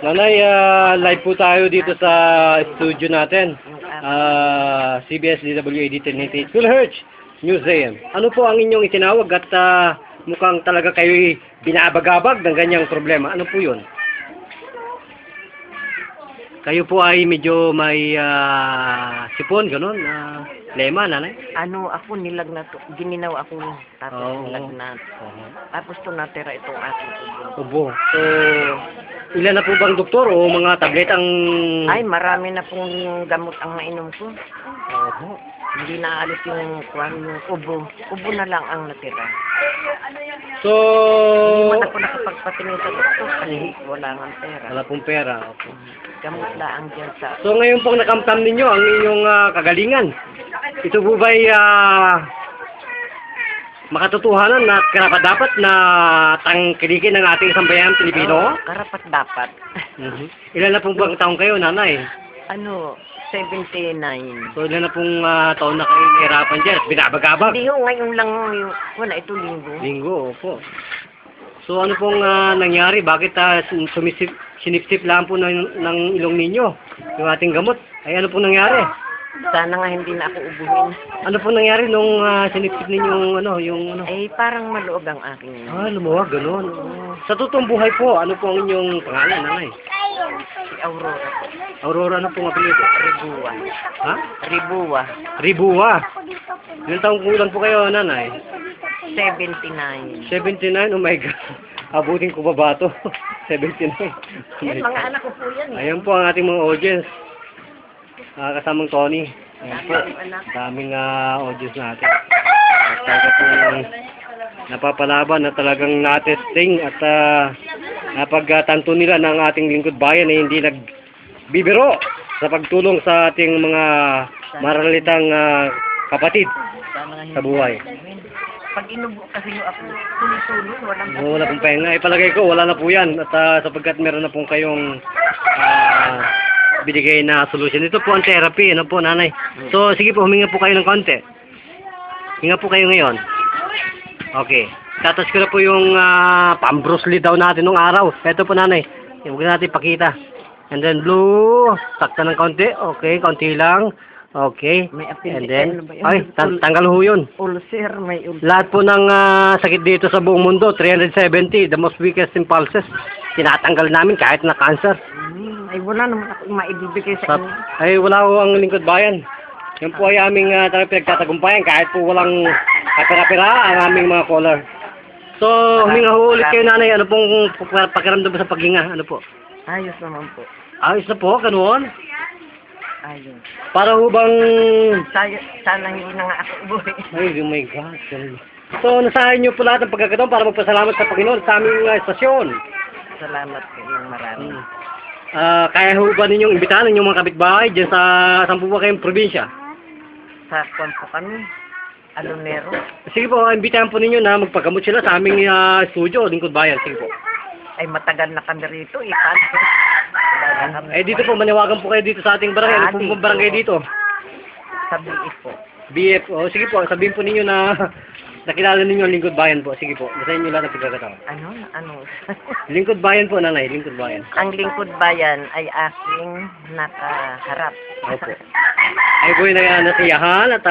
Nanay, live po tayo dito sa studio natin. CBS DWAD 1088 kHz Museum. Ano po ang inyong itinawag at mukhang talaga kayo'y binabagabag ng ganyang problema? Ano po yun? Kayo po ay medyo may sipon, gano'n? Lema, nanay? Ako nilagnat, gininaw ako tapos nilagnat. Tapos ito natira itong aking ubo. So, ilan na po bang doktor o mga tablet ang... Ay, marami na pong gamot ang nainom ko. Hindi na alis yung ubo. Ubo na lang ang natira. So... Hindi man ako nakapagpatingin sa doktor kasi wala nga pera. Wala pong pera. Okay. Gamot lang dyan sa... So ngayon pong nakamtam ninyo ang inyong kagalingan. Ito po ba'y makatotohanan na karapat-dapat na tangkilikin ng ating sambayanang Pilipino? Karapat-dapat. Ilan na pong bang taong kayo, nanay? 79. So ilan na pong taon na kayo nahirapan dyan? Binabagabag? Hindi ho, ngayon lang wala, ito linggo. Linggo, opo. So ano pong nangyari? Bakit sinipsip lang po ng ilong ninyo yung ating gamot? Ay ano pong nangyari? Sana nga hindi na ako ubuhin. Ano pong nangyari nung sinipsip ninyong yung parang maluog ang aking... lumuwag, gano'n. Sa totoong buhay po, ano po ang inyong pangalan, nanay? Si Aurora. Aurora, ano pong apelyido? Ribua. Ha? Ribua. Ribua. Ilang taong kulang po kayo, nanay? 79. 79? Oh my God. Abutin ko ba ba ito? 79. Yan, mga anak ko po yan. Ayan po ang ating mga audience. Kasamang Tony. Ayan po. Daming audience natin. At talaga pong napapalaban na talagang natesting at napagtanto nila ng ating lingkod bayan na hindi nagbibiro sa pagtulong sa ating mga maralitang kapatid sa buhay. Pag inubo kasi yung ako, tuloy-tuloy, wala pong pahinga. Ipalagay ko, wala na po yan. At sapagkat meron na pong kayong binigay na solution. Ito po ang therapy. Ano po, nanay? So, sige po, huminga po kayo ng konti. Hinga po kayo ngayon. Okay. Tatas ko na po yung pang-Bruce Lee daw natin nung araw. Ito po, nanay. Huwag na natin pakita. And then, blue. Takta ng konti. Okay, konti lang. Okay. And then, tanggal ho yun. Ulcer, may ulcer. Lahat po ng sakit dito sa buong mundo, 370, the most weakest impulses, tinatanggal namin kahit na cancer. Ay, wala naman ako maibibigay sa inyo. Ay, wala ho ang lingkod bayan. Yan po ay aming pinagtatagumpayan kahit po walang kapira-pira ang aming mga caller. So, huminga ho ulit kayo, nanay. Ano pong pakiramdam sa paghinga? Ano po? Ayos naman po. Ayos na po, ganoon? Ayos. Para ho bang... Sana hindi na nga ako ubuhin. Ay, oh my God. So, nasahin niyo po lahat ng pagkakataon para magpasalamat sa Panginoon sa aming estasyon. Salamat po ng marami. Kaya ho ba ninyong imbitahan ninyong mga kapitbahay dyan sa saan po ba kayong probinsya? Sa kwan po kami. Alonero. Sige po, imbitahan po ninyo na magpagamot sila sa aming studio, Lingkod Bayan. Sige po. Ay, matagal na kami rito. Dito po, maniwagan po kayo dito sa ating barangay. Ano po ba barangay dito? Sa BF po. BF. Sige po, sabihin po ninyo na nakilala ninyo ang Lingkod Bayan po. Sige po, basahin nyo lahat ng pagkakataon. Ano? Lingkod Bayan po, nanay. Lingkod Bayan. Ang Lingkod Bayan ay aking nakaharap. Opo. Ay po yung nasiyahan at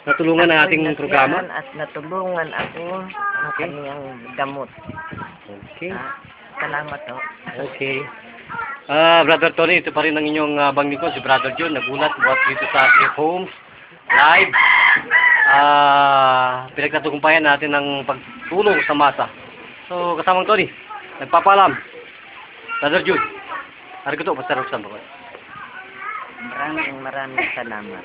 natulungan ng ating programa. At natulungan ako ng kanyang gamot. Okay. Salamat po. Okay. Brother Tony, ito pa rin ang inyong bangling ko, si Brother John. Nagulat buhat dito sa Safe Homes Live. Pinagtatagumpayan natin ng pagtulong sa masa. So, kasamang Tony, nagpapalam. Brother John, hari ko ito, basta rin sa Maraming salamat.